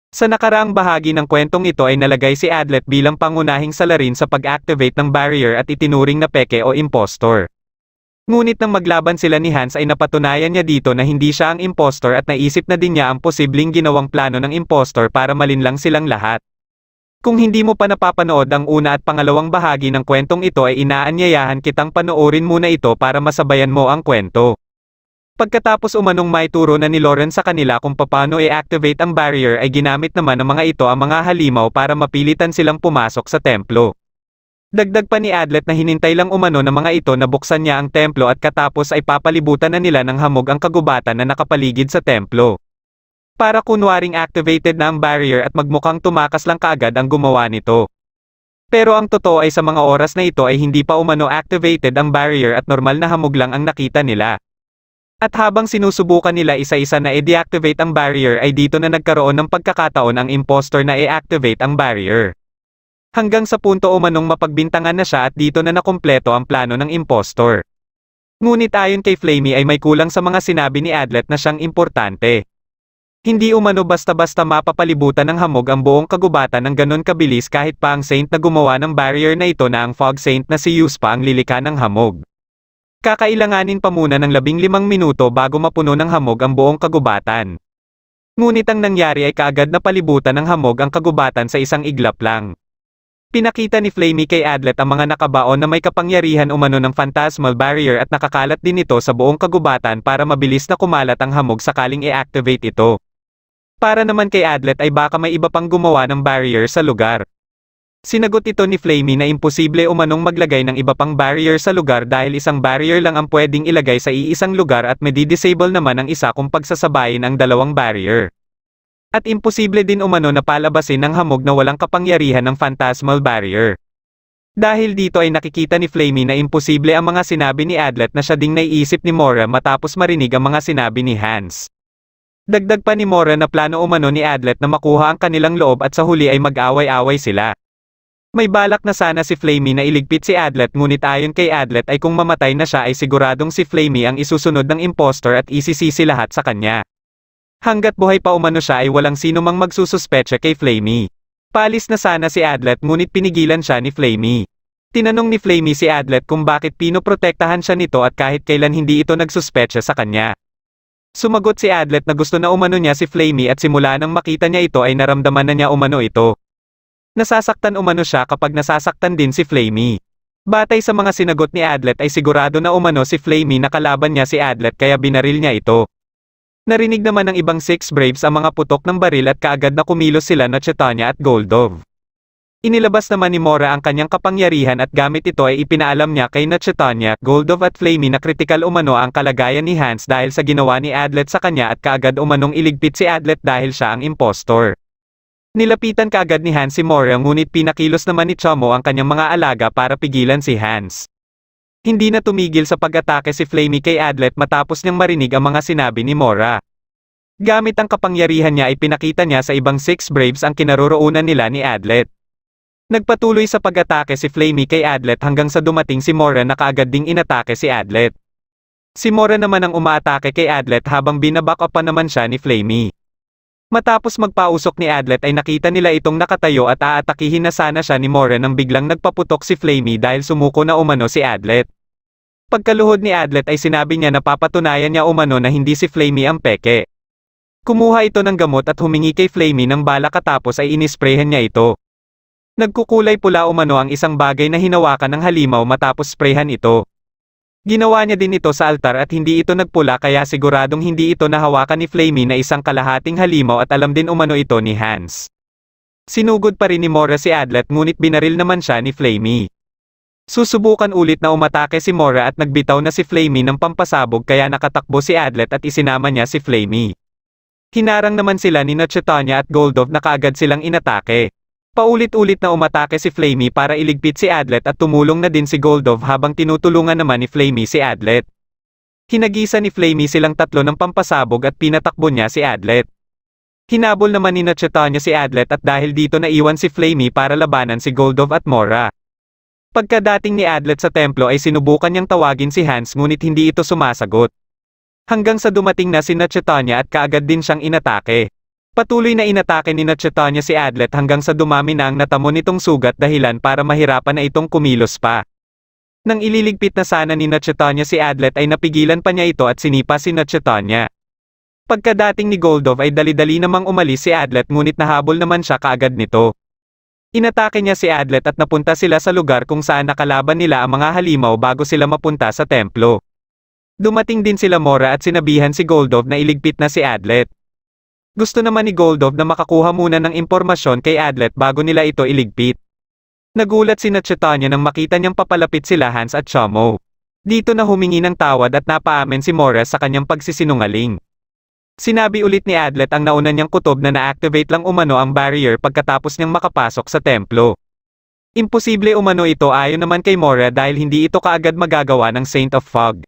Sa nakaraang bahagi ng kwentong ito ay nalagay si Adlet bilang pangunahing salarin sa pag-activate ng barrier at itinuring na peke o impostor. Ngunit nang maglaban sila ni Hans ay napatunayan niya dito na hindi siya ang impostor at naisip na din niya ang posibleng ginawang plano ng impostor para malinlang silang lahat. Kung hindi mo pa napapanood ang una at pangalawang bahagi ng kwentong ito ay inaanyayahan kitang panoorin muna ito para masabayan mo ang kwento. Pagkatapos umanong maituro na ni Lauren sa kanila kung paano i-activate ang barrier ay ginamit naman ng mga ito ang mga halimaw para mapilitan silang pumasok sa templo. Dagdag pa ni Adlet na hinintay lang umano ng mga ito na buksan niya ang templo at katapos ay papalibutan na nila ng hamog ang kagubatan na nakapaligid sa templo. Para kunwaring activated na ang barrier at magmukhang tumakas lang kaagad ang gumawa nito. Pero ang totoo ay sa mga oras na ito ay hindi pa umano activated ang barrier at normal na hamog lang ang nakita nila. At habang sinusubukan nila isa-isa na i-deactivate ang barrier ay dito na nagkaroon ng pagkakataon ang impostor na i-activate ang barrier. Hanggang sa punto umanong mapagbintangan na siya at dito na nakumpleto ang plano ng impostor. Ngunit ayon kay Flamey ay may kulang sa mga sinabi ni Adlet na siyang importante. Hindi umano basta-basta mapapalibutan ng hamog ang buong kagubatan ng ganon kabilis kahit pa ang saint na gumawa ng barrier na ito na ang fog saint na si Yuspa ang lilikha ng hamog. Kakailanganin pa muna ng 15 minuto bago mapuno ng hamog ang buong kagubatan. Ngunit ang nangyari ay kaagad na palibutan ng hamog ang kagubatan sa isang iglap lang. Pinakita ni Flamey kay Adlet ang mga nakabaon na may kapangyarihan umano ng phantasmal barrier at nakakalat din ito sa buong kagubatan para mabilis na kumalat ang hamog sakaling i-activate ito. Para naman kay Adlet ay baka may iba pang gumawa ng barrier sa lugar. Sinagot ito ni Flamey na imposible umanong maglagay ng iba pang barrier sa lugar dahil isang barrier lang ang pwedeng ilagay sa iisang lugar at madi-disable naman ang isa kung pagsasabayin ang dalawang barrier. At imposible din umano na palabasin ng hamog na walang kapangyarihan ng phantasmal barrier. Dahil dito ay nakikita ni Flamey na imposible ang mga sinabi ni Adlet na siya ding naiisip ni Mora matapos marinig ang mga sinabi ni Hans. Dagdag pa ni Mora na plano umano ni Adlet na makuha ang kanilang loob at sa huli ay mag-away-away sila. May balak na sana si Flamey na iligpit si Adlet ngunit ayon kay Adlet ay kung mamatay na siya ay siguradong si Flamey ang isusunod ng impostor at isisisi lahat sa kanya. Hanggat buhay pa umano siya ay walang sino mang magsususpecha kay Flamey. Palis na sana si Adlet ngunit pinigilan siya ni Flamey. Tinanong ni Flamey si Adlet kung bakit pinoprotektahan siya nito at kahit kailan hindi ito nagsuspecha sa kanya. Sumagot si Adlet na gusto na umano niya si Flamey at simula nang makita niya ito ay naramdaman na niya umano ito. Nasasaktan umano siya kapag nasasaktan din si Flamey. Batay sa mga sinagot ni Adlet ay sigurado na umano si Flamey na kalaban niya si Adlet kaya binaril niya ito. Narinig naman ng ibang Six Braves ang mga putok ng baril at kaagad na kumilos sila na Chetanya at Goldov. Inilabas naman ni Mora ang kanyang kapangyarihan at gamit ito ay ipinaalam niya kay Chetanya, Goldov at Flamey na kritikal umano ang kalagayan ni Hans dahil sa ginawa ni Adlet sa kanya at kaagad umanong iligpit si Adlet dahil siya ang impostor. Nilapitan kaagad ni Hans si Mora ngunit pinakilos naman ni Chomo ang kanyang mga alaga para pigilan si Hans. Hindi na tumigil sa pag-atake si Flamey kay Adlet matapos niyang marinig ang mga sinabi ni Mora. Gamit ang kapangyarihan niya ay pinakita niya sa ibang Six Braves ang kinaroroonan nila ni Adlet. Nagpatuloy sa pag-atake si Flamey kay Adlet hanggang sa dumating si Mora na kaagad ding inatake si Adlet. Si Mora naman ang umaatake kay Adlet habang binaback up pa naman siya ni Flamey. Matapos magpausok ni Adlet ay nakita nila itong nakatayo at aatakihin na sana siya ni Mora nang biglang nagpaputok si Flamey dahil sumuko na umano si Adlet. Pagkaluhod ni Adlet ay sinabi niya na papatunayan niya umano na hindi si Flamey ang peke. Kumuha ito ng gamot at humingi kay Flamey ng bala katapos ay inisprayhan niya ito. Nagkukulay pula umano ang isang bagay na hinawakan ng halimaw matapos sprayhan ito. Ginawa niya din ito sa altar at hindi ito nagpula kaya siguradong hindi ito nahawakan ni Flamey na isang kalahating halimaw at alam din umano ito ni Hans. Sinugod pa rin ni Mora si Adlet ngunit binaril naman siya ni Flamey. Susubukan ulit na umatake si Mora at nagbitaw na si Flamey ng pampasabog kaya nakatakbo si Adlet at isinama niya si Flamey. Hinarang naman sila ni Chetanya at Goldov na kaagad silang inatake. Paulit-ulit na umatake si Flamey para iligpit si Adlet at tumulong na din si Goldov habang tinutulungan naman ni Flamey si Adlet. Hinagisa ni Flamey silang tatlo ng pampasabog at pinatakbo niya si Adlet. Hinabol naman ni Chetanya si Adlet at dahil dito naiwan si Flamey para labanan si Goldov at Mora. Pagkadating ni Adlet sa templo ay sinubukan niyang tawagin si Hans ngunit hindi ito sumasagot. Hanggang sa dumating na si Chetanya at kaagad din siyang inatake. Patuloy na inatake ni Nachetanya si Adlet hanggang sa dumami na ang natamo nitong sugat dahilan para mahirapan na itong kumilos pa. Nang ililigpit na sana ni Nachetanya si Adlet ay napigilan pa niya ito at sinipa si Nachetanya. Pagkadating ni Goldov ay dali-dali namang umalis si Adlet ngunit nahabol naman siya kaagad nito. Inatake niya si Adlet at napunta sila sa lugar kung saan nakalaban nila ang mga halimaw bago sila mapunta sa templo. Dumating din sila Mora at sinabihan si Goldov na iligpit na si Adlet. Gusto naman ni Goldov na makakuha muna ng impormasyon kay Adlet bago nila ito iligpit. Nagulat si Nachetanya nang makita niyang papalapit sila Hans at Chomo. Dito na humingi ng tawad at napaamen si Mora sa kanyang pagsisinungaling. Sinabi ulit ni Adlet ang nauna niyang kutob na na-activate lang umano ang barrier pagkatapos niyang makapasok sa templo. Imposible umano ito ayon naman kay Mora dahil hindi ito kaagad magagawa ng Saint of Fog.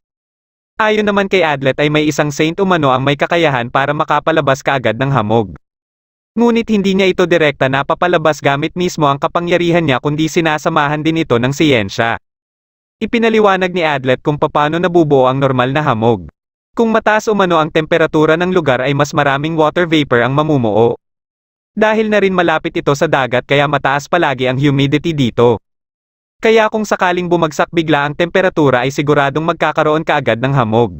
Ayon naman kay Adlet ay may isang saint umano ang may kakayahan para makapalabas kaagad ng hamog. Ngunit hindi niya ito direkta na papalabas gamit mismo ang kapangyarihan niya kundi sinasamahan din ito ng siyensya. Ipinaliwanag ni Adlet kung paano nabubuo ang normal na hamog. Kung mataas umano ang temperatura ng lugar ay mas maraming water vapor ang mamumuo. Dahil na rin malapit ito sa dagat kaya mataas palagi ang humidity dito. Kaya kung sakaling bumagsak bigla ang temperatura ay siguradong magkakaroon kaagad ng hamog.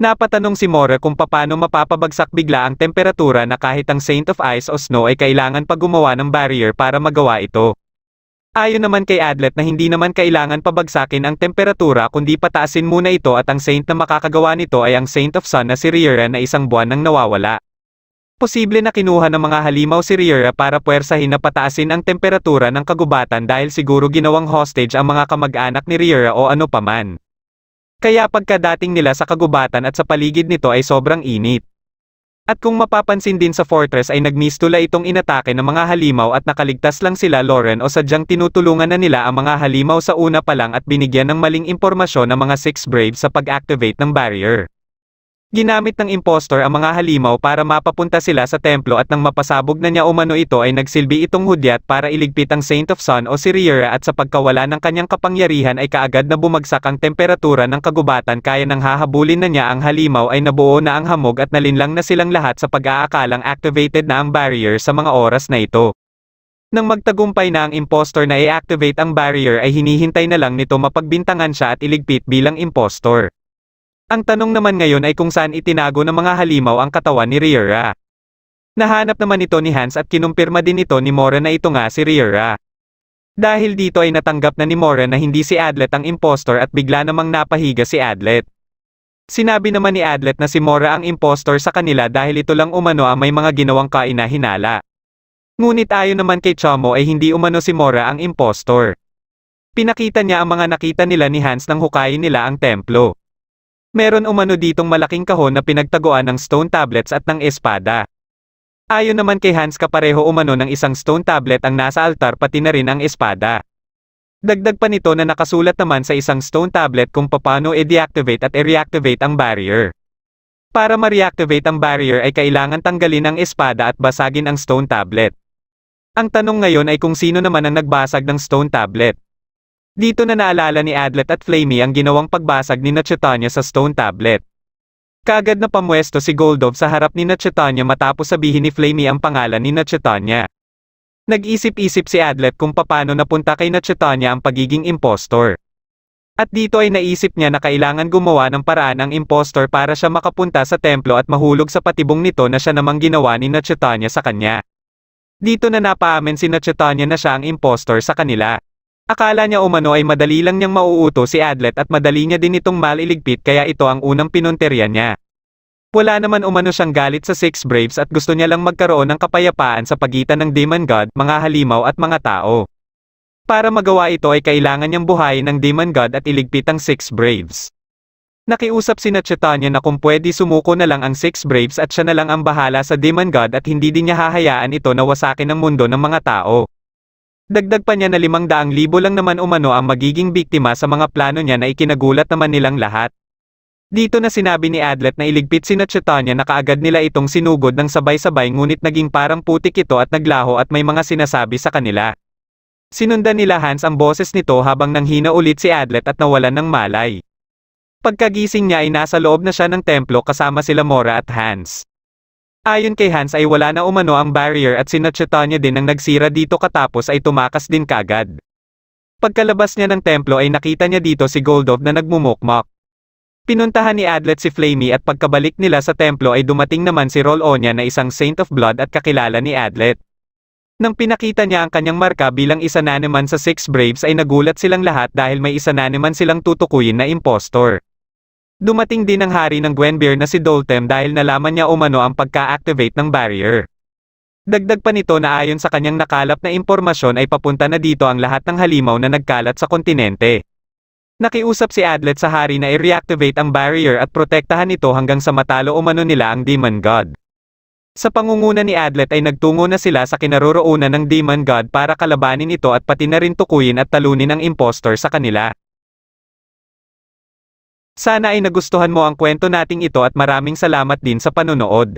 Napatanong si Mora kung paano mapapabagsak bigla ang temperatura na kahit ang Saint of Ice o Snow ay kailangan pa gumawa ng barrier para magawa ito. Ayon naman kay Adlet na hindi naman kailangan pabagsakin ang temperatura kundi pataasin muna ito at ang saint na makakagawa nito ay ang Saint of Sun na si Riera na isang buwan nang nawawala. Posible na kinuha ng mga halimaw si Riera para puwersahin na pataasin ang temperatura ng kagubatan dahil siguro ginawang hostage ang mga kamag-anak ni Riera o ano paman. Kaya pagkadating nila sa kagubatan at sa paligid nito ay sobrang init. At kung mapapansin din sa fortress ay nagmistula itong inatake ng mga halimaw at nakaligtas lang sila Loren o sadyang tinutulungan na nila ang mga halimaw sa una pa lang at binigyan ng maling impormasyon ng mga Six Braves sa pag-activate ng barrier. Ginamit ng impostor ang mga halimaw para mapapunta sila sa templo at nang mapasabog na niya umano ito ay nagsilbi itong hudyat para iligpit ang Saint of Sun o si Riera at sa pagkawala ng kanyang kapangyarihan ay kaagad na bumagsak ang temperatura ng kagubatan kaya nang hahabulin na niya ang halimaw ay nabuo na ang hamog at nalinlang na silang lahat sa pag-aakalang activated na ang barrier sa mga oras na ito. Nang magtagumpay na ang impostor na i-activate ang barrier ay hinihintay na lang nito mapagbintangan siya at iligpit bilang impostor. Ang tanong naman ngayon ay kung saan itinago ng mga halimaw ang katawan ni Riera. Nahanap naman ito ni Hans at kinumpirma din ito ni Mora na ito nga si Riera. Dahil dito ay natanggap na ni Mora na hindi si Adlet ang impostor at bigla namang napahiga si Adlet. Sinabi naman ni Adlet na si Mora ang impostor sa kanila dahil ito lang umano ang may mga ginawang kaina-hinala. Ngunit ayon naman kay Chomo ay hindi umano si Mora ang impostor. Pinakita niya ang mga nakita nila ni Hans nang hukayin nila ang templo. Meron umano ditong malaking kahon na pinagtaguan ng stone tablets at ng espada. Ayon naman kay Hans kapareho umano ng isang stone tablet ang nasa altar pati na rin ang espada. Dagdag pa nito na nakasulat naman sa isang stone tablet kung paano i-deactivate at i-reactivate ang barrier. Para ma-reactivate ang barrier ay kailangan tanggalin ang espada at basagin ang stone tablet. Ang tanong ngayon ay kung sino naman ang nagbasag ng stone tablet. Dito na naalala ni Adlet at Flamey ang ginawang pagbasag ni Nachetanya sa stone tablet. Kaagad na pamwesto si Goldov sa harap ni Nachetanya matapos sabihin ni Flamey ang pangalan ni Nachetanya. Nag-isip-isip si Adlet kung paano napunta kay Nachetanya ang pagiging impostor. At dito ay naisip niya na kailangan gumawa ng paraan ang impostor para siya makapunta sa templo at mahulog sa patibong nito na siya namang ginawa ni Nachetanya sa kanya. Dito na napaamin si Nachetanya na siya ang impostor sa kanila. Akala niya umano ay madali lang niyang mauuto si Adlet at madali niya din itong maliligpit kaya ito ang unang pinunteriya niya. Wala naman umano siyang galit sa Six Braves at gusto niya lang magkaroon ng kapayapaan sa pagitan ng Demon God, mga halimaw at mga tao. Para magawa ito ay kailangan niyang buhayin ang Demon God at iligpit ang Six Braves. Nakiusap si Nachetanya na kung pwede sumuko na lang ang Six Braves at siya na lang ang bahala sa Demon God at hindi din niya hahayaan ito na wasakin ang mundo ng mga tao. Dagdag pa niya na 500,000 lang naman umano ang magiging biktima sa mga plano niya na ikinagulat naman nilang lahat. Dito na sinabi ni Adlet na iligpit si Nachetanya na kaagad nila itong sinugod ng sabay-sabay ngunit naging parang putik ito at naglaho at may mga sinasabi sa kanila. Sinundan nila Hans ang boses nito habang nanghina ulit si Adlet at nawalan ng malay. Pagkagising niya ay nasa loob na siya ng templo kasama sila Mora at Hans. Ayon kay Hans ay wala na umano ang barrier at sina Chaitanya din ang nagsira dito katapos ay tumakas din kagad. Pagkalabas niya ng templo ay nakita niya dito si Goldov na nagmumukmok. Pinuntahan ni Adlet si Flamey at pagkabalik nila sa templo ay dumating naman si Rolonia na isang Saint of Blood at kakilala ni Adlet. Nang pinakita niya ang kanyang marka bilang isa na naman sa Six Braves ay nagulat silang lahat dahil may isa na naman silang tutukuyin na impostor. Dumating din ang hari ng Gwenbeer na si Doltem dahil nalaman niya umano ang pagka-activate ng barrier. Dagdag pa nito na ayon sa kanyang nakalap na impormasyon ay papunta na dito ang lahat ng halimaw na nagkalat sa kontinente. Nakiusap si Adlet sa hari na i-reactivate ang barrier at protektahan ito hanggang sa matalo umano nila ang Demon God. Sa pangunguna ni Adlet ay nagtungo na sila sa kinaroroonan ng Demon God para kalabanin ito at pati na rin tukuyin at talunin ang impostor sa kanila. Sana ay nagustuhan mo ang kwento nating ito at maraming salamat din sa panonood.